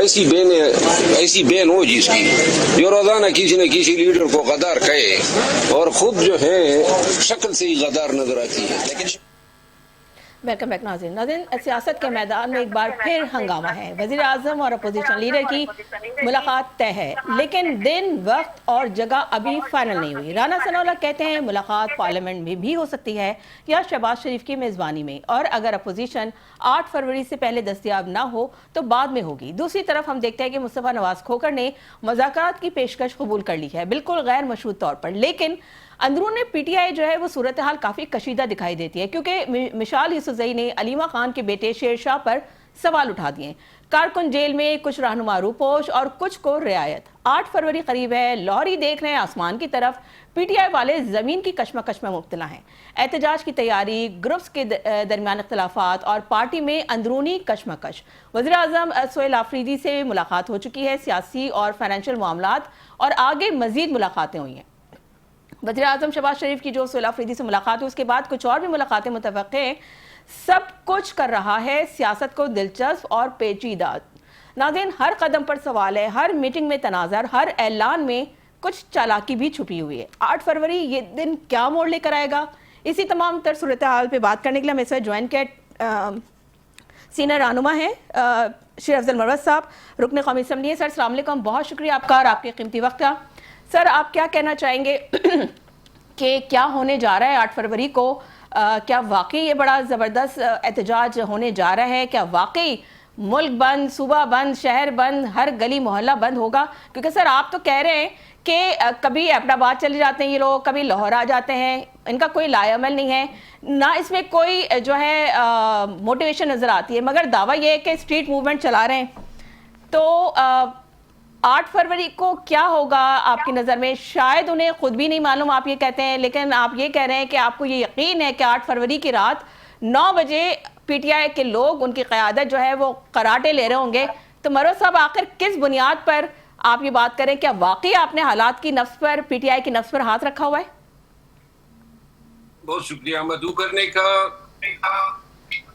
ایسی بین ہو جس کی جو روزانہ کسی نہ کسی لیڈر کو غدار کہے اور خود جو ہے شکل سے ہی غدار نظر آتی ہے. لیکن ویلکم بیک ناظرین سیاست کے میدان میں ایک بار پھر ہنگامہ ہے. وزیر اعظم اور اپوزیشن لیڈر کی ملاقات طے ہے لیکن دن وقت اور جگہ ابھی فائنل نہیں ہوئی. رانا ثناء اللہ کہتے ہیں ملاقات پارلیمنٹ میں بھی ہو سکتی ہے یا شہباز شریف کی میزبانی میں، اور اگر اپوزیشن 8 فروری سے پہلے دستیاب نہ ہو تو بعد میں ہوگی. دوسری طرف ہم دیکھتے ہیں کہ مصطفیٰ نواز کھوکھر نے مذاکرات کی پیشکش قبول کر لی ہے، بالکل غیر مشروط طور پر، لیکن اندرون پی ٹی آئی جو ہے وہ صورتحال کافی کشیدہ دکھائی دیتی ہے کیونکہ مشال یوسفزئی نے علیمہ خان کے بیٹے شیر شاہ پر سوال اٹھا دیے. کارکن جیل میں، کچھ رہنما روپوش اور کچھ کو رعایت. 8 فروری قریب ہے، لاہوری دیکھ رہے ہیں آسمان کی طرف، پی ٹی آئی والے زمین کی کشمکش میں مبتلا ہیں. احتجاج کی تیاری، گروپس کے درمیان اختلافات اور پارٹی میں اندرونی کشمکش. وزیر اعظم سہیل آفریدی سے ملاقات ہو چکی ہے، سیاسی اور فائنینشیل معاملات، اور آگے مزید ملاقاتیں ہوئی ہیں. وزیر اعظم شہباز شریف کی جو سہیل آفریدی سے ملاقات ہوئی اس کے بعد کچھ اور بھی ملاقاتیں متوقع ہیں. سب کچھ کر رہا ہے سیاست کو دلچسپ اور پیچیدہ. ناظرین، ہر قدم پر سوال ہے، ہر میٹنگ میں تناظر، ہر اعلان میں کچھ چالاکی بھی چھپی ہوئی ہے. 8 فروری یہ دن کیا موڑ لے کر آئے گا؟ اسی تمام تر صورتحال پہ بات کرنے کے لیے ہم اس وقت جوائن کے سینئر رہنما ہیں شیر افضل مروت صاحب، رکن قومی اسمبلی ہیں. سر السلام علیکم، بہت شکریہ آپ کا اور آپ کے قیمتی وقت کا. سر آپ کیا کہنا چاہیں گے کہ کیا ہونے جا رہا ہے 8 فروری کو؟ کیا واقعی یہ بڑا زبردست احتجاج ہونے جا رہا ہے؟ کیا واقعی ملک بند، صوبہ بند، شہر بند، ہر گلی محلہ بند ہوگا؟ کیونکہ سر آپ تو کہہ رہے ہیں کہ کبھی ایبٹ آباد چلے جاتے ہیں یہ لوگ، کبھی لاہور آ جاتے ہیں، ان کا کوئی لاء عمل نہیں ہے، نہ اس میں کوئی جو ہے موٹیویشن نظر آتی ہے، مگر دعویٰ یہ ہے کہ اسٹریٹ موومنٹ چلا رہے ہیں. تو 8 فروری کو کیا ہوگا آپ کی نظر میں؟ شاید انہیں خود بھی نہیں معلوم، آپ یہ کہتے ہیں، لیکن آپ یہ کہہ رہے ہیں کہ آپ کو یہ یقین ہے کہ 8 فروری کی رات 9 بجے پی ٹی آئی کے لوگ، ان کی قیادت جو ہے وہ قراٹے لے رہے ہوں گے. تو مروت صاحب، آخر کس بنیاد پر آپ یہ بات کریں؟ کیا واقعی آپ نے حالات کی نفس پر، پی ٹی آئی کی نفس پر ہاتھ رکھا ہوا ہے؟ بہت شکریہ مدعو کرنے کا.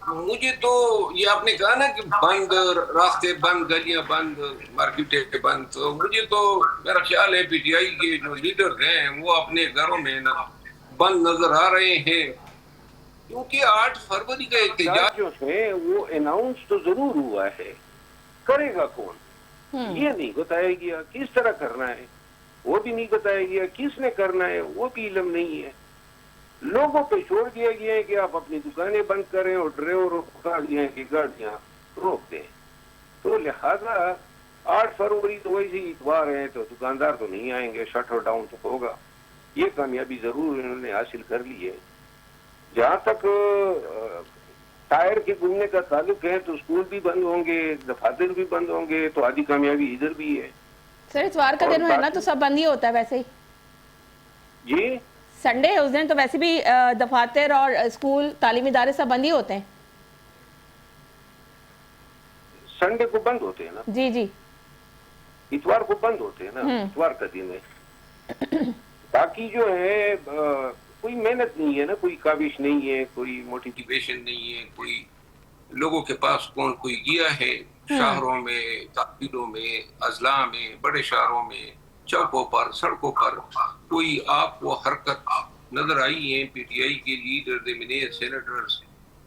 مجھے تو یہ آپ نے کہا نا کہ بند راستے بند، گلیاں بند، مارکیٹیں بند، تو مجھے تو میرا خیال ہے پی ٹی آئی کے جو لیڈر ہیں وہ اپنے گھروں میں بند نظر آ رہے ہیں، کیونکہ 8 فروری کا احتجاج جو ہے وہ اناؤنس تو ضرور ہوا ہے، کرے گا کون یہ نہیں بتایا گیا، کس طرح کرنا ہے وہ بھی نہیں بتایا گیا، کس نے کرنا ہے وہ بھی علم نہیں ہے. لوگوں پہ چھوڑ دیا گیا ہے کہ آپ اپنی دکانیں بند کریں اور ڈرائیوروں کو کہا دیا ہے کہ گاڑیاں روک دیں. تو لہذا 8 فروری تو ویسے اتوار ہے تو دکاندار تو نہیں آئیں گے، شٹر ڈاؤن تو ہوگا. یہ کامیابی ضرور انہوں نے حاصل کر لی ہے. جہاں تک ٹائر کے گھومنے کا تعلق ہے تو اسکول بھی بند ہوں گے، دفاتر بھی بند ہوں گے، تو آدھی کامیابی ادھر بھی ہے. سر اتوار کا دن ہے نا تو سب بند ہی ہوتا ہے ویسے ہی. جی سنڈے ہے اس دن، تو ویسے بھی دفاتر اور اسکول، تعلیمی ادارے سب بند ہی ہوتے ہیں. سنڈے کو بند ہوتے ہیں نا؟ جی جی، اتوار کو بند ہوتے ہیں نا، اتوار کا دن ہے. باقی جو ہے کوئی محنت نہیں ہے نا، کوئی کاوش نہیں ہے، کوئی موٹیویشن نہیں ہے، کوئی لوگوں کے پاس کوئی گیا ہے شہروں میں، تحصیلوں میں، اضلاع میں، بڑے شہروں میں، چوکوں پر، سڑکوں پر کوئی آپ کو حرکت نظر آئی ہے؟ پی ٹی آئی کے لیڈر، ضمنی سینیٹرز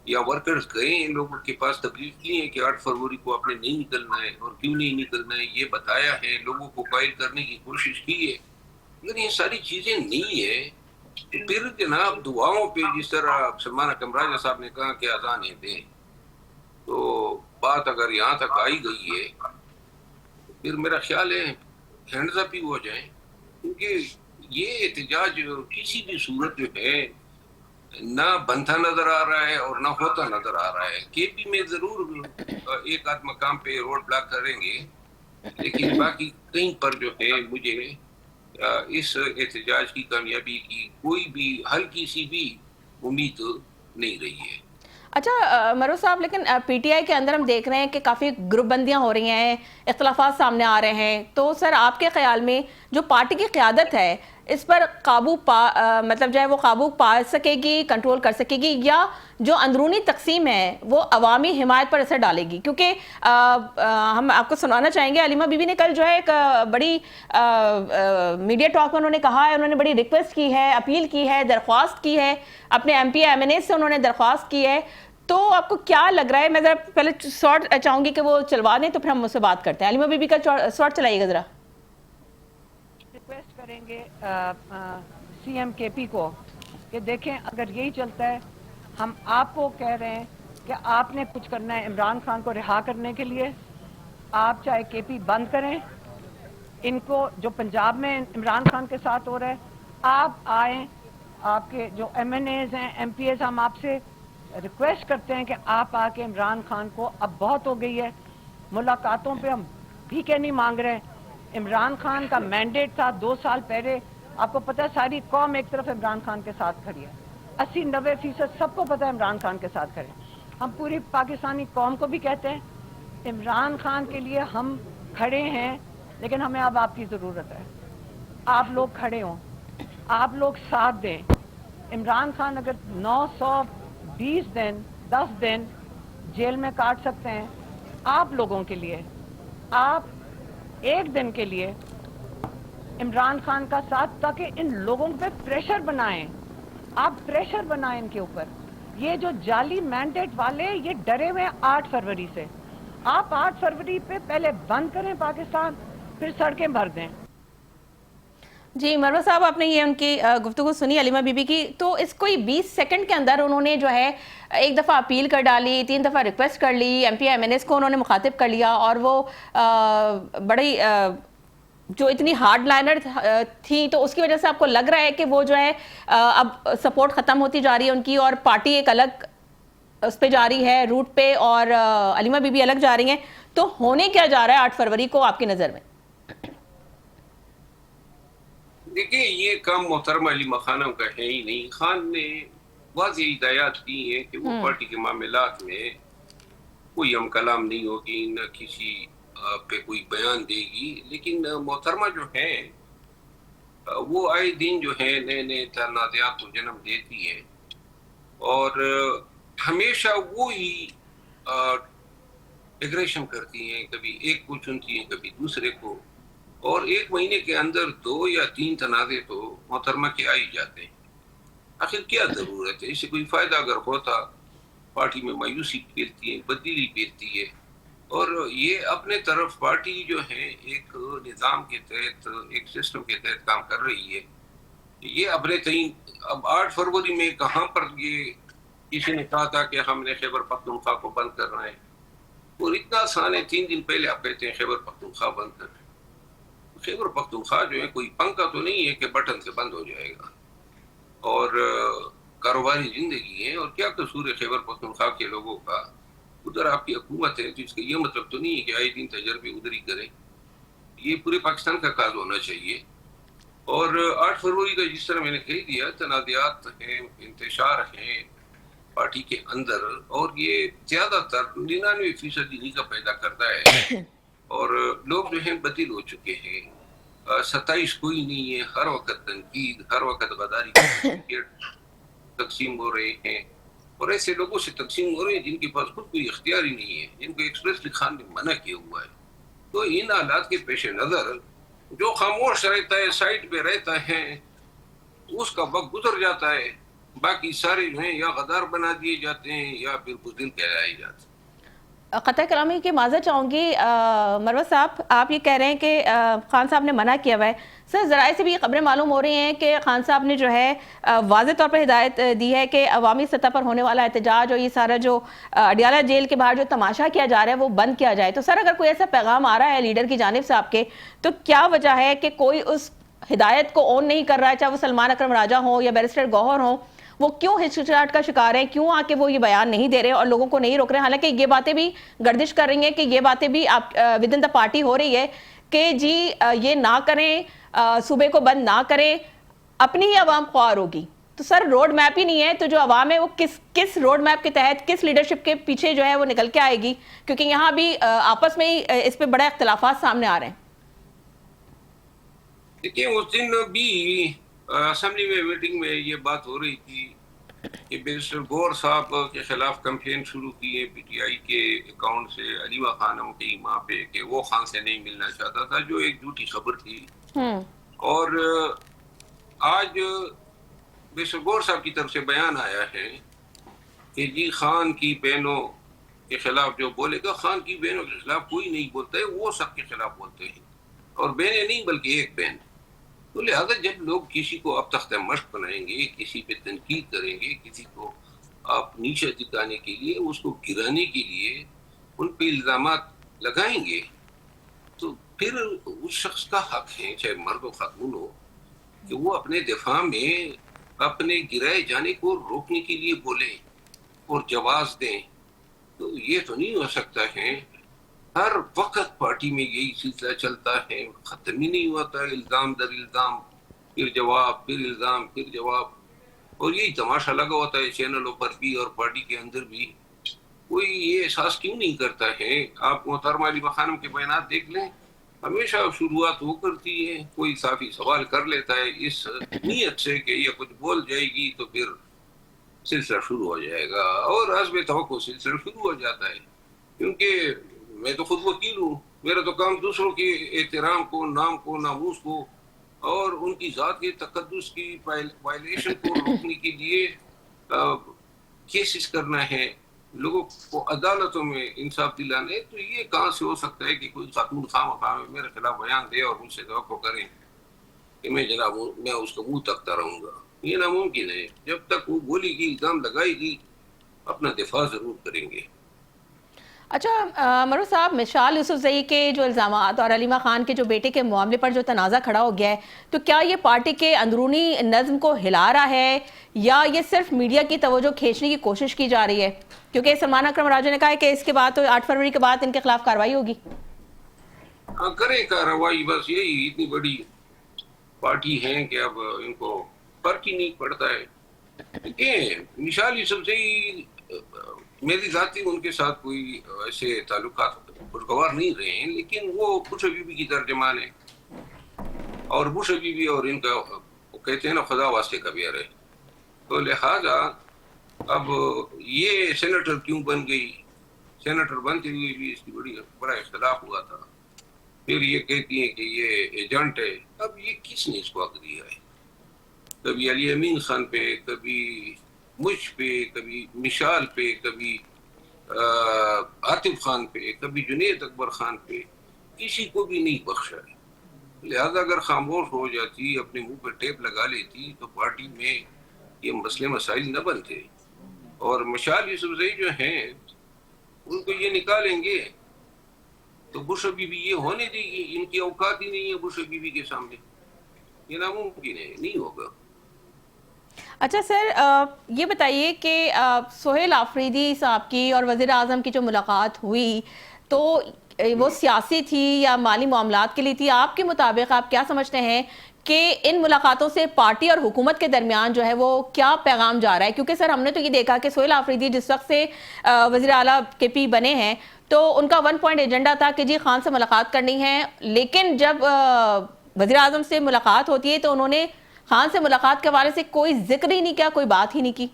یا ورکرز گئے ہیں لوگوں کے پاس، تکلیف کی ہے کہ 8 فروری کو آپ نے نہیں نکلنا ہے اور کیوں نہیں نکلنا ہے یہ بتایا ہے، لوگوں کو قائل کرنے کی کوشش کی ہے، لیکن یہ ساری چیزیں نہیں ہے. پھر جناب دعاؤں پہ، جس طرح سلمان کمراجہ صاحب نے کہا کہ اذانیں دیں، تو بات اگر یہاں تک آئی گئی ہے تو پھر میرا خیال ہے ہینڈز اپ ہی ہو جائیں، کیونکہ یہ احتجاج کسی بھی صورت جو ہے نہ بنتا نظر آ رہا ہے اور نہ ہوتا نظر آ رہا ہے. کے پی میں ضرور ایک آدھ مقام پہ روڈ بلاک کریں گے، لیکن باقی کہیں پر جو ہے مجھے اس احتجاج کی کامیابی کی کوئی بھی ہلکی سی بھی امید نہیں رہی ہے. اچھا مروت صاحب، لیکن پی ٹی آئی کے اندر ہم دیکھ رہے ہیں کہ کافی گروپ بندیاں ہو رہی ہیں، اختلافات سامنے آ رہے ہیں. تو سر آپ کے خیال میں جو پارٹی کی قیادت ہے، اس پر مطلب جو ہے وہ قابو پا سکے گی، کنٹرول کر سکے گی، یا جو اندرونی تقسیم ہے وہ عوامی حمایت پر اثر ڈالے گی؟ کیونکہ ہم آپ کو سنانا چاہیں گے، علیمہ بی بی نے کل جو ہے ایک بڑی میڈیا ٹاک میں انہوں نے کہا ہے، انہوں نے بڑی ریکویسٹ کی ہے، اپیل کی ہے، درخواست کی ہے، اپنے ایم پی ایم این اے سے انہوں نے درخواست کی ہے. تو آپ کو کیا لگ رہا ہے؟ میں ذرا پہلے شارٹ چاہوں گی کہ وہ چلوا دیں تو پھر ہم اس سے بات کرتے ہیں. علیمہ بی بی کا شارٹ چلائیے گا ذرا. ریکویسٹ کریں گے سی ایم کے پی کو کہ دیکھیں اگر یہی چلتا ہے، ہم آپ کو کہہ رہے ہیں کہ آپ نے کچھ کرنا ہے عمران خان کو رہا کرنے کے لیے. آپ چاہے کے پی بند کریں، ان کو جو پنجاب میں عمران خان کے ساتھ ہو رہا ہے، آپ آئیں، آپ کے جو ایم این ایز ہیں، ایم پی ایز، ہم آپ سے ریکویسٹ کرتے ہیں کہ آپ آ کے عمران خان کو، اب بہت ہو گئی ہے ملاقاتوں پہ، ہم ٹھیک ہے نہیں مانگ رہے ہیں. عمران خان کا مینڈیٹ تھا 2 سال پہلے، آپ کو پتہ ہے ساری قوم ایک طرف عمران خان کے ساتھ کھڑی ہے، 80-90% سب کو پتہ ہے عمران خان کے ساتھ کھڑے. ہم پوری پاکستانی قوم کو بھی کہتے ہیں عمران خان کے لیے ہم کھڑے ہیں، لیکن ہمیں اب آپ کی ضرورت ہے. آپ لوگ کھڑے ہوں، آپ لوگ ساتھ دیں. عمران خان اگر 920 دن 10 دن جیل میں کاٹ سکتے ہیں آپ لوگوں کے لیے، آپ ایک دن کے لیے عمران خان کا ساتھ، تاکہ ان لوگوں پہ پریشر بنائیں. آپ پریشر بنائیں ان کے اوپر. یہ جو جعلی مینڈیٹ والے یہ ڈرے ہوئے 8 فروری سے. آپ 8 فروری پہ پہلے بند کریں پاکستان، پھر سڑکیں بھر دیں. جی مروہ صاحب، آپ نے یہ ان کی گفتگو سنی علیمہ بی بی کی، تو اس کوئی 20 سیکنڈ کے اندر انہوں نے جو ہے ایک دفعہ اپیل کر ڈالی، 3 دفعہ ریکویسٹ کر لی، M P M N S کو انہوں نے مخاطب کر لیا، اور وہ بڑی جو اتنی ہارڈ لائنر تھی، تو اس کی وجہ سے آپ کو لگ رہا ہے کہ وہ جو ہے اب سپورٹ ختم ہوتی جا رہی ہے ان کی، اور پارٹی ایک الگ اس پہ جا رہی ہے روٹ پہ، اور علیمہ بی بی الگ جا رہی ہیں. تو ہونے کیا جا رہا ہے 8 فروری کو آپ کی نظر میں؟ دیکھیں، یہ کام محترمہ علیمہ خانم کا ہے ہی نہیں. خان نے واضح ہدایات دی ہیں کہ وہ پارٹی کے معاملات میں کوئی ہم کلام نہیں ہوگی، نہ کسی پہ کوئی بیان دے گی. لیکن محترمہ جو ہے وہ آئے دن جو ہے نئے نئے تنازعات کو جنم دیتی ہے، اور ہمیشہ وہی ایگریشن کرتی ہیں. کبھی ایک کو چنتی ہیں، کبھی دوسرے کو، اور 1 مہینے کے اندر 2 یا 3 تنازع تو محترمہ کے آ ہی جاتے ہیں. آخر کیا ضرورت ہے؟ اس سے کوئی فائدہ اگر ہوتا، پارٹی میں مایوسی پھیلتی ہے، تبدیلی پھیلتی ہے. اور یہ اپنے طرف پارٹی جو ہے ایک نظام کے تحت، ایک سسٹم کے تحت کام کر رہی ہے. یہ اپنے تئیں اب 8 فروری میں کہاں پر یہ کسی نے کہا تھا کہ ہم نے خیبر پختونخوا کو بند کرنا ہے، اور اتنا آسان ہے. 3 دن پہلے آپ کہتے ہیں خیبر پختونخوا بند کرنا. خیبر پختونخوا جو ہے کوئی پنکھا تو نہیں ہے کہ بٹن سے بند ہو جائے گا، اور کاروباری زندگی ہے. اور کیا قصور ہے خیبر پختونخوا کے لوگوں کا؟ ادھر آپ کی حکومت ہے، تو اس کا یہ مطلب تو نہیں ہے کہ آئے دن تجربے ادھر ہی کریں. یہ پورے پاکستان کا کاز ہونا چاہیے. اور 8 فروری کا جس طرح میں نے کہہ دیا، تنازعات ہیں، انتشار ہیں پارٹی کے اندر، اور یہ زیادہ تر 99% انہی کا پیدا کرتا ہے. اور لوگ جو ہیں بدل ہو چکے ہیں. 27 کوئی نہیں ہے، ہر وقت تنقید، ہر وقت غداری تقسیم ہو رہے ہیں. اور ایسے لوگوں سے تقسیم ہو رہے ہیں جن کے پاس خود کوئی اختیار ہی نہیں ہے، جن کو ایکسپریسلی خان نے منع کیا ہوا ہے. تو ان حالات کے پیش نظر جو خاموش رہتا ہے، سائٹ پہ رہتا ہے، اس کا وقت گزر جاتا ہے. باقی سارے جو ہیں یا غدار بنا دیے جاتے ہیں یا پھر بزدل کہلائے جاتے ہیں. قطع کلامی کی معذرت چاہوں گی. مروہ صاحب، آپ یہ کہہ رہے ہیں کہ خان صاحب نے منع کیا ہوا ہے. سر، ذرائع سے بھی خبریں معلوم ہو رہی ہیں کہ خان صاحب نے جو ہے واضح طور پر ہدایت دی ہے کہ عوامی سطح پر ہونے والا احتجاج اور یہ سارا جو اڈیالہ جیل کے باہر جو تماشا کیا جا رہا ہے وہ بند کیا جائے. تو سر، اگر کوئی ایسا پیغام آ رہا ہے لیڈر کی جانب سے آپ کے، تو کیا وجہ ہے کہ کوئی اس ہدایت کو اون نہیں کر رہا ہے؟ چاہے وہ سلمان اکرم راجہ ہوں یا بیرسٹر گوہر ہوں، وہ کیوں ہچکچاہٹ کا شکار ہیں؟ کیوں آ کے وہ یہ بیان نہیں دے رہے اور لوگوں کو نہیں روک رہے؟ حالانکہ یہ باتیں بھی گردش کر رہی ہیں کہ یہ باتیں بھی آپ ود ان دا پارٹی ہو رہی ہے کہ جی یہ نہ کریں، صوبے کو بند نہ کریں، اپنی ہی عوام خوار ہوگی. تو سر، روڈ میپ ہی نہیں ہے، تو جو عوام ہے وہ کس روڈ میپ کے تحت، کس لیڈرشپ کے پیچھے جو ہے وہ نکل کے آئے گی؟ کیونکہ یہاں بھی آپس میں ہی اس پہ بڑے اختلافات سامنے آ رہے ہیں. دیکھیں اس دن بھی اسمبلی میں میٹنگ میں یہ بات ہو رہی تھی کہ بیرسٹر گور صاحب کے خلاف کمپلین شروع کی ہے پی ٹی آئی کے اکاؤنٹ سے علیمہ خانم کی ماں پہ کہ وہ خان سے نہیں ملنا چاہتا تھا، جو ایک جھوٹی خبر تھی. اور آج بیرسٹر گور صاحب کی طرف سے بیان آیا ہے کہ جی خان کی بہنوں کے خلاف جو بولے گا، خان کی بہنوں کے خلاف کوئی نہیں بولتا ہے، وہ سب کے خلاف بولتے ہیں، اور بہنیں نہیں بلکہ ایک بہن. تو لہٰذا جب لوگ کسی کو اب تختہ مشق بنائیں گے، کسی پہ تنقید کریں گے، کسی کو آپ نیچے دکھانے کے لیے، اس کو گرانے کے لیے ان پہ الزامات لگائیں گے، تو پھر اس شخص کا حق ہے، چاہے مرد و خاتون ہو، کہ وہ اپنے دفاع میں اپنے گرائے جانے کو روکنے کے لیے بولیں اور جواز دیں. تو یہ تو نہیں ہو سکتا ہے ہر وقت پارٹی میں یہی سلسلہ چلتا ہے، ختم ہی نہیں ہوتا ہے، الزام در الزام، پھر جواب، پھر الزام، پھر جواب. اور یہی تماشا لگا ہوتا ہے چینلوں پر بھی اور پارٹی کے اندر بھی. کوئی یہ احساس کیوں نہیں کرتا ہے؟ آپ محترمہ علیمہ خانم کے بیانات دیکھ لیں، ہمیشہ شروعات وہ کرتی ہے، کوئی صافی سوال کر لیتا ہے اس نیت سے کہ یہ کچھ بول جائے گی تو پھر سلسلہ شروع ہو جائے گا، اور حسب توقع سلسلہ شروع ہو جاتا ہے. کیونکہ میں تو خود وکیل ہوں، میرا تو کام دوسروں کے احترام کو، نام کو، ناموس کو اور ان کی ذات کے تقدس کی وائلیشن کو روکنے کے لیے کیسز کرنا ہے، لوگوں کو عدالتوں میں انصاف دلانا ہے. تو یہ کہاں سے ہو سکتا ہے کہ کوئی خاتون خواہ میرے خلاف بیان دے اور مجھ سے توقع کریں کہ میں جناب میں اس کو منہ تکتا رہوں گا؟ یہ ناممکن ہے. جب تک وہ بولے گی، الزام لگائے گی، اپنا دفاع ضرور کریں گے. اچھا مرو صاحب، مشال یوسفزئی کے جو الزامات اور علیمہ خان کے جو بیٹے کے معاملے پر جو تنازع کھڑا ہو گیا ہے، تو کیا یہ پارٹی کے اندرونی نظم کو ہلا رہا ہے یا یہ صرف میڈیا کی توجہ کھینچنے کی کوشش کی جا رہی ہے؟ کیونکہ سلمان اکرم راجہ نے کہا ہے کہ اس کے بعد تو 8 فروری کے بعد ان کے خلاف کارروائی ہوگی. کریں کارروائی، بس یہی اتنی بڑی پارٹی ہے کہ اب ان کو فرق ہی نہیں پڑتا ہے. دیکھیں مشال یوسفزئی، میری ذاتی ان کے ساتھ کوئی ایسے تعلقات خوشگوار نہیں رہے ہیں، لیکن وہ بش بیوی کی ترجمان ہے، اور بش بیوی اور ان کا کہتے ہیں نا خدا واسطے کا بیار ہے. تو لہٰذا اب یہ سینیٹر کیوں بن گئی، سینیٹر بنتے ہوئے بھی اس کی بڑا اختلاف ہوا تھا. پھر یہ کہتی ہیں کہ یہ ایجنٹ ہے. اب یہ کس نے اس کو حق دیا ہے؟ کبھی علی امین خان پہ، کبھی مجھ پہ، کبھی مشال پہ، کبھی عاطف خان پہ، کبھی جنید اکبر خان پہ. کسی کو بھی نہیں بخشا ہے. لہذا اگر خاموش ہو جاتی، اپنے منہ پہ ٹیپ لگا لیتی، تو پارٹی میں یہ مسئلے مسائل نہ بنتے. اور مشال یوسفزئی جو ہیں ان کو یہ نکالیں گے تو بش بیوی یہ ہونے دے گی؟ ان کی اوقات ہی نہیں ہے بش بیوی کے سامنے. یہ ناممکن ہے، نہیں ہوگا. اچھا سر، یہ بتائیے کہ سہیل آفریدی صاحب کی اور وزیر اعظم کی جو ملاقات ہوئی تو وہ سیاسی تھی یا مالی معاملات کے لیے تھی؟ آپ کے مطابق آپ کیا سمجھتے ہیں کہ ان ملاقاتوں سے پارٹی اور حکومت کے درمیان جو ہے وہ کیا پیغام جا رہا ہے؟ کیونکہ سر ہم نے تو یہ دیکھا کہ سہیل آفریدی جس وقت سے وزیر اعلیٰ کے پی بنے ہیں تو ان کا 1 پوائنٹ ایجنڈا تھا کہ جی خان سے ملاقات کرنی ہے، لیکن جب وزیر اعظم سے ملاقات ہوتی ہے تو انہوں نے خان سے ملاقات کے حوالے سے کوئی ذکر ہی نہیں کیا، کوئی بات ہی نہیں کی.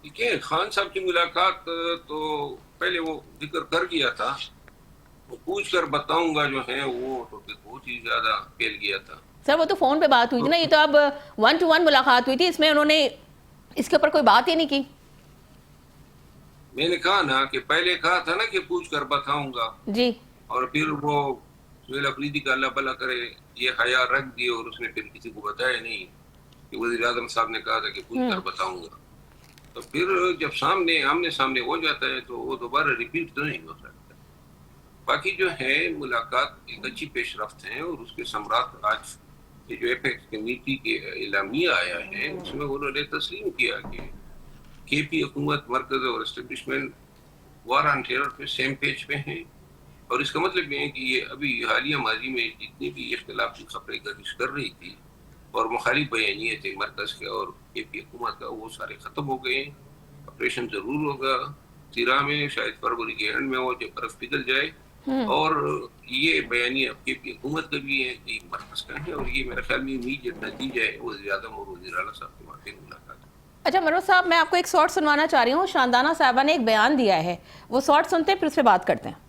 دیکھیں خان صاحب کی ملاقات تو پہلے وہ ذکر کر گیا تھا، وہ پوچھ کر بتاؤں گا جو ہے وہ تو بہت ہی زیادہ پھیل گیا تھا. سر وہ تو فون پہ بات ہوئی تھی نا، یہ تو اب 1 to 1 ملاقات ہوئی تھی، اس میں انہوں نے اس کے اوپر کوئی بات ہی نہیں کی. میں نے کہا نا کہ پہلے کہا تھا نا کہ پوچھ کر بتاؤں گا، جی، اور پھر وہ سہیل آفریدی کا اللہ بھلا کرے یہ خیال رکھ دیے اور اس نے پھر کسی کو بتایا نہیں کہ وزیر اعظم صاحب نے کہا تھا کہ پوچھ کر بتاؤں گا. تو پھر جب آمنے سامنے ہو جاتا ہے تو وہ دوبارہ ریپیٹ تو نہیں ہو سکتا. باقی جو ہے ملاقات ایک اچھی پیش رفت ہے، اور اس کے ثمرات آج یہ جو ایپیکس کمیٹی کے اعلامیہ آیا ہے اس میں انہوں نے تسلیم کیا کہ کے پی حکومت، مرکز اور اسٹیبلشمنٹ وار آن ٹیرر پہ سیم پیج پہ ہیں. اور اس کا مطلب یہ ہے کہ یہ ابھی حالیہ ماضی میں جتنی بھی اختلاف کی خبریں گردش کر رہی تھی اور مخالف بیانیے تھے مرکز کے اور کے پی حکومت کا، وہ سارے ختم ہو گئے. آپریشن ضرور ہوگا سیرا میں، شاید فروری کے اینڈ میں ہو، جب برف پگھل جائے اور یہ بیانیہ کی حکومت کا بھی ہے، ایک مرکز کا ہے، اور یہ میرے خیال میں امیڈیٹ نتیجہ ہے وزیر اعظم اور وزیر اعلیٰ صاحب کی واقعی ملاقات۔ اچھا مروہ صاحب، میں آپ کو ایک شارٹ سنوانا چاہ رہی ہوں، شاندانہ صاحبہ نے ایک بیان دیا ہے، وہ شارٹ سنتے ہیں پھر اس پہ بات کرتے ہیں۔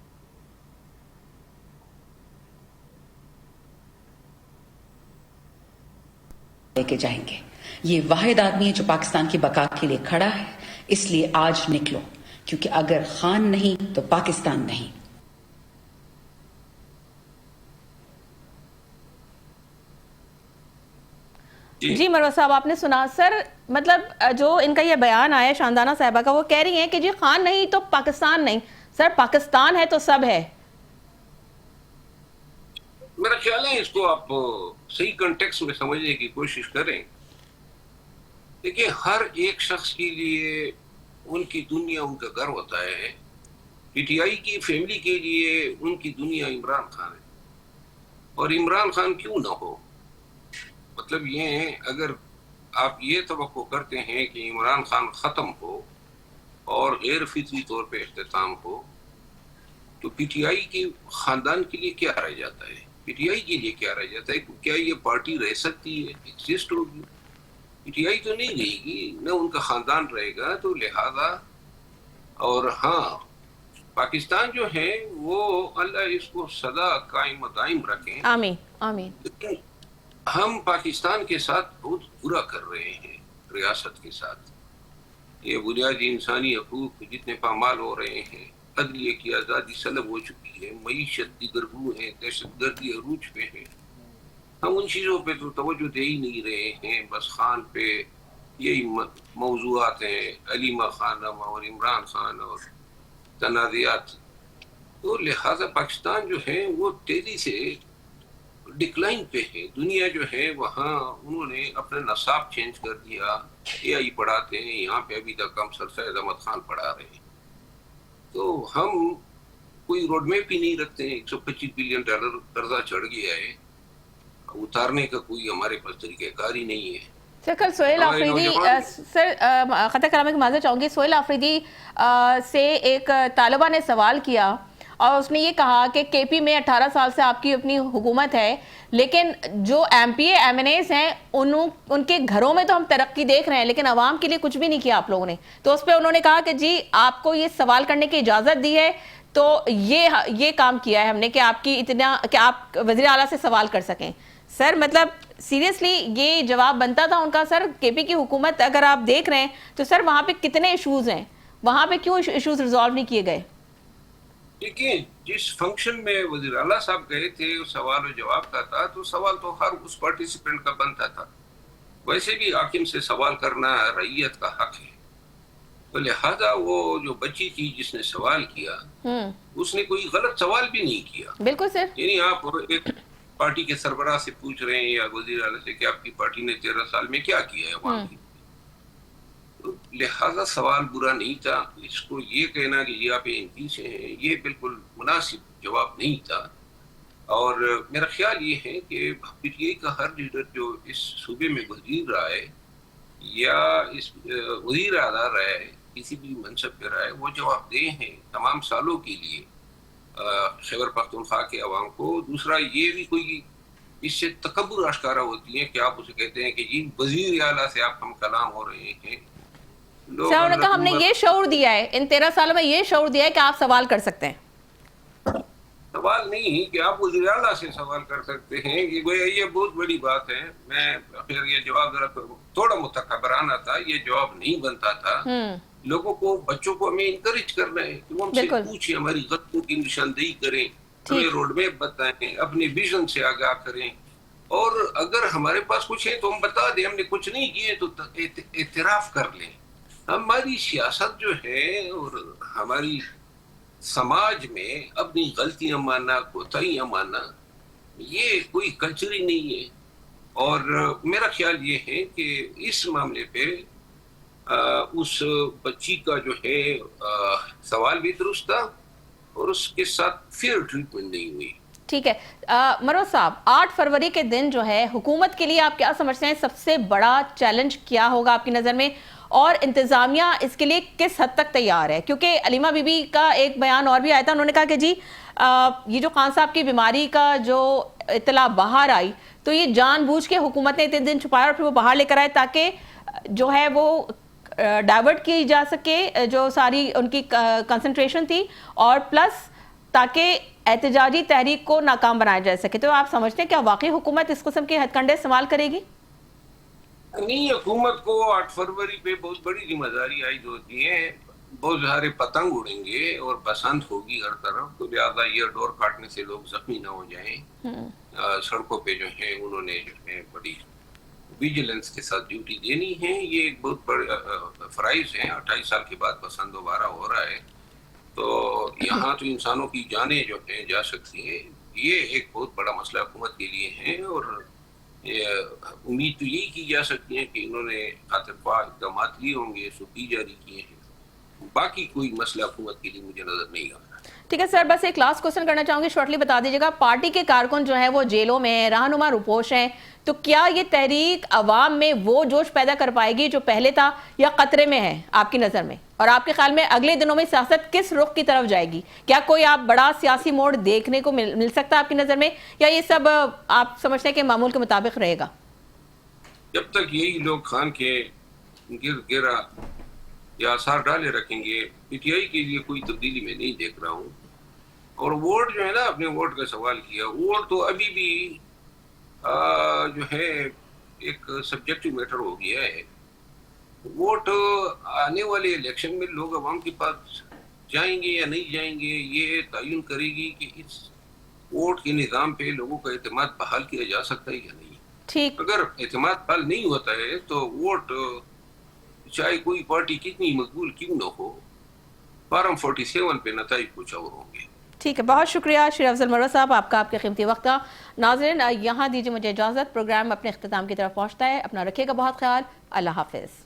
لے کے جائیں گے، یہ واحد آدمی ہے جو پاکستان کی بقا کے لیے کھڑا ہے، اس لیے آج نکلو، کیونکہ اگر خان نہیں تو پاکستان نہیں۔ جی مروہ صاحب، آپ نے سنا سر، مطلب جو ان کا یہ بیان آیا شاندانہ صاحبہ کا، وہ کہہ رہی ہیں کہ جی خان نہیں تو پاکستان نہیں۔ سر پاکستان ہے تو سب ہے۔ میرا خیال ہے اس کو آپ صحیح کنٹیکس میں سمجھنے کی کوشش کریں۔ دیکھیں، ہر ایک شخص کے لیے ان کی دنیا ان کا گھر ہوتا ہے۔ پی ٹی آئی کی فیملی کے لیے ان کی دنیا عمران خان ہے، اور عمران خان کیوں نہ ہو۔ مطلب یہ ہے، اگر آپ یہ توقع کرتے ہیں کہ عمران خان ختم ہو اور غیر فطری طور پہ اختتام ہو، تو پی ٹی آئی کے خاندان کے لیے کیا رہ جاتا ہے؟ پی ٹی آئی کے لیے کیا رہ جاتا ہے؟ کیا یہ پارٹی رہ سکتی ہے، ایگزسٹ ہوگی؟ پی ٹی آئی تو نہیں رہے گی، نہ ان کا خاندان رہے گا، تو لہذا اور ہاں پاکستان جو ہے وہ اللہ اس کو سدا قائم و دائم رکھیں۔ آمین آمین۔ لیکن ہم پاکستان کے ساتھ بہت برا کر رہے ہیں، ریاست کے ساتھ۔ یہ بنیادی انسانی حقوق جتنے پامال ہو رہے ہیں، عدلیہ کی آزادی سلب ہو چکی ہے، معیشت دیگرگوں ہے، دہشت گردی عروج پہ ہے۔ ہم ان چیزوں پہ تو توجہ دے ہی نہیں رہے ہیں، بس خان پہ یہی موضوعات ہیں، علیمہ خانم اور عمران خان اور تنازعات۔ تو لہٰذا پاکستان جو ہے وہ تیزی سے ڈکلائن پہ ہے۔ دنیا جو ہے وہاں انہوں نے اپنا نصاب چینج کر دیا، اے آئی پڑھاتے ہیں، یہاں پہ ابھی تک ہم سر سید احمد خان پڑھا رہے ہیں۔ تو ہم کوئی روڈ میپ ہی نہیں رکھتے ہیں۔ $125 بلین قرضہ چڑھ گیا ہے، اتارنے کا کوئی ہمارے پاس طریقہ کار ہی نہیں ہے۔ سر کل سہیل آفریدی، سر خطہ کلام کی معذرت چاہوں گی، سہیل آفریدی سے ایک طالبہ نے سوال کیا اور اس نے یہ کہا کہ کے پی میں 18 سال سے آپ کی اپنی حکومت ہے، لیکن جو M P A M N As ہیں ان کے گھروں میں تو ہم ترقی دیکھ رہے ہیں، لیکن عوام کے لیے کچھ بھی نہیں کیا آپ لوگوں نے۔ تو اس پہ انہوں نے کہا کہ جی آپ کو یہ سوال کرنے کی اجازت دی ہے تو یہ کام کیا ہے ہم نے کہ آپ وزیر اعلیٰ سے سوال کر سکیں۔ سر مطلب سیریسلی یہ جواب بنتا تھا ان کا۔ سر کے پی کی حکومت اگر آپ دیکھ رہے ہیں تو سر وہاں پہ کتنے ایشوز ہیں، وہاں پہ کیوں ایشوز ریزالو نہیں کیے گئے؟ دیکھیں، جس فنکشن میں وزیر اعلیٰ صاحب گئے تھے سوال و جواب کا تھا، تو سوال تو ہر اس پارٹیسپینٹ کا بنتا تھا۔ ویسے بھی حاکم سے سوال کرنا رعیت کا حق ہے، تو لہذا وہ جو بچی تھی جس نے سوال کیا اس نے کوئی غلط سوال بھی نہیں کیا۔ بالکل سر۔ یعنی آپ ایک پارٹی کے سربراہ سے پوچھ رہے ہیں یا وزیر اعلیٰ سے کہ آپ کی پارٹی نے 13 سال میں کیا کیا ہے وہاں کی، لہذا سوال برا نہیں تھا۔ اس کو یہ کہنا کہ یہ آپ ایم پی سے ہیں، یہ بالکل مناسب جواب نہیں تھا۔ اور میرا خیال یہ ہے کہ پی ٹی آئی کا ہر لیڈر جو اس صوبے میں وزیر رہا ہے یا اس وزیر اعلیٰ رہا ہے، کسی بھی منصب پہ رہا ہے، وہ جواب دہ ہیں تمام سالوں کے لیے خیبر پختونخوا کے عوام کو۔ دوسرا یہ بھی کوئی اس سے تکبر آشکارا ہوتی ہے کہ آپ اسے کہتے ہیں کہ جی وزیر اعلیٰ سے آپ ہم کلام ہو رہے ہیں۔ سر انہوں نے کہا ہم نے یہ شعور دیا ہے، ان 13 سالوں میں یہ شعور دیا ہے کہ آپ سوال کر سکتے ہیں۔ سوال نہیں کہ آپ وزیر اعلیٰ سے سوال کر سکتے ہیں، یہ بہت بڑی بات ہے۔ میں پھر یہ جواب ذرا تھوڑا متکبرانہ تھا، یہ جواب نہیں بنتا تھا۔ لوگوں کو، بچوں کو ہمیں انکریج کرنا ہے کہ وہ ہم سے پوچھیں، ہماری غلطیوں کی نشاندہی کریں، ہمیں روڈ میپ بتائیں، اپنے ویژن سے آگاہ کریں، اور اگر ہمارے پاس کچھ ہے تو ہم بتا دیں ہم نے کچھ نہیں کیے تو اعتراف کر لیں۔ ہماری سیاست جو ہے اور ہماری سماج میں اپنی غلطیاں ماننا، کوتاہیاں ماننا، یہ کوئی کلچر ہی نہیں ہے۔ اور میرا خیال یہ ہے کہ اس معاملے پہ اس بچی کا جو ہے سوال بھی درست تھا اور اس کے ساتھ فیئر ٹریٹمنٹ نہیں ہوئی۔ ٹھیک ہے مروہ صاحب، 8 فروری کے دن جو ہے حکومت کے لیے آپ کیا سمجھتے ہیں سب سے بڑا چیلنج کیا ہوگا آپ کی نظر میں؟ اور انتظامیہ اس کے لیے کس حد تک تیار ہے؟ کیونکہ علیمہ بی بی کا ایک بیان اور بھی آیا تھا، انہوں نے کہا کہ جی یہ جو خان صاحب کی بیماری کا جو اطلاع باہر آئی تو یہ جان بوجھ کے حکومت نے اتنے دن چھپایا اور پھر وہ باہر لے کر آئے تاکہ جو ہے وہ ڈائیورٹ کی جا سکے جو ساری ان کی کنسنٹریشن تھی، اور پلس تاکہ احتجاجی تحریک کو ناکام بنایا جا سکے. تو آپ سمجھتے ہیں کیا واقعی حکومت اس قسم کے ہتھ کنڈے استعمال کرے گی؟ نہیں، حکومت کو 8 فروری پہ بہت بڑی ذمہ داری عائد ہوتی ہے. بہت سارے پتنگ اڑیں گے اور بسنت ہوگی ہر طرف، تو لہٰذا یہ ڈور کاٹنے سے لوگ زخمی نہ ہو جائیں. سڑکوں پہ جو ہے انہوں نے جو ہے بڑی ویجیلنس کے ساتھ ڈیوٹی دینی ہے. یہ ایک بہت بڑے فرائض ہیں. 28 سال کے بعد بسنت دوبارہ ہو رہا ہے، تو یہاں تو انسانوں کی جانیں جو ہیں جا سکتی ہیں. یہ ایک بہت بڑا مسئلہ حکومت کے لیے ہے، اور امید تو یہی کی جا سکتی ہے کہ انہوں نے خاطر خواہ اقدامات لیے ہوں گے، سوپی جاری کیے ہیں. باقی کوئی مسئلہ حکومت کے لیے مجھے نظر نہیں آ رہا. ٹھیک ہے سر، بس ایک لاسٹ کوسچن کرنا چاہوں گی، شارٹلی بتا دیجیے گا. پارٹی کے کارکن جو ہیں وہ جیلوں میں ہیں، رہنما روپوش ہیں، تو کیا یہ تحریک عوام میں وہ جوش پیدا کر پائے گی جو پہلے تھا، یا خطرے میں ہے آپ کی نظر میں؟ اور آپ کے خیال میں اگلے دنوں میں سیاست کس رخ کی طرف جائے گی؟ کیا کوئی آپ بڑا سیاسی موڑ دیکھنے کو مل سکتا ہے آپ کی نظر میں، یا یہ سب آپ سمجھتے ہیں کہ معمول کے مطابق رہے گا؟ جب تک یہی لوگ خان کے گرا یا آثار ڈالے رکھیں گے، پی ٹی آئی کے لیے کوئی تبدیلی میں نہیں دیکھ رہا ہوں. اور ووٹ جو ہے نا، اپنے ووٹ کا سوال کیا، ووٹ تو ابھی بھی جو ہے ایک سبجیکٹو میٹر ہو گیا ہے. ووٹ آنے والے الیکشن میں لوگ عوام کے پاس جائیں گے یا نہیں جائیں گے، یہ تعین کرے گی کہ اس ووٹ کے نظام پہ لوگوں کا اعتماد بحال کیا جا سکتا ہے یا نہیں. ٹھیک، اگر اعتماد بحال نہیں ہوتا ہے تو ووٹ چاہے کوئی پارٹی کتنی مقبول کیوں نہ ہو، فارم 47 پہ نتائج کچھ اور ہوں گے. ٹھیک ہے، بہت شکریہ شیر افضل مروت صاحب، آپ کا آپ کے قیمتی وقت کا. ناظرین یہاں دیجیے مجھے اجازت، پروگرام اپنے اختتام کی طرف پہنچتا ہے. اپنا رکھیے گا بہت خیال. اللہ حافظ.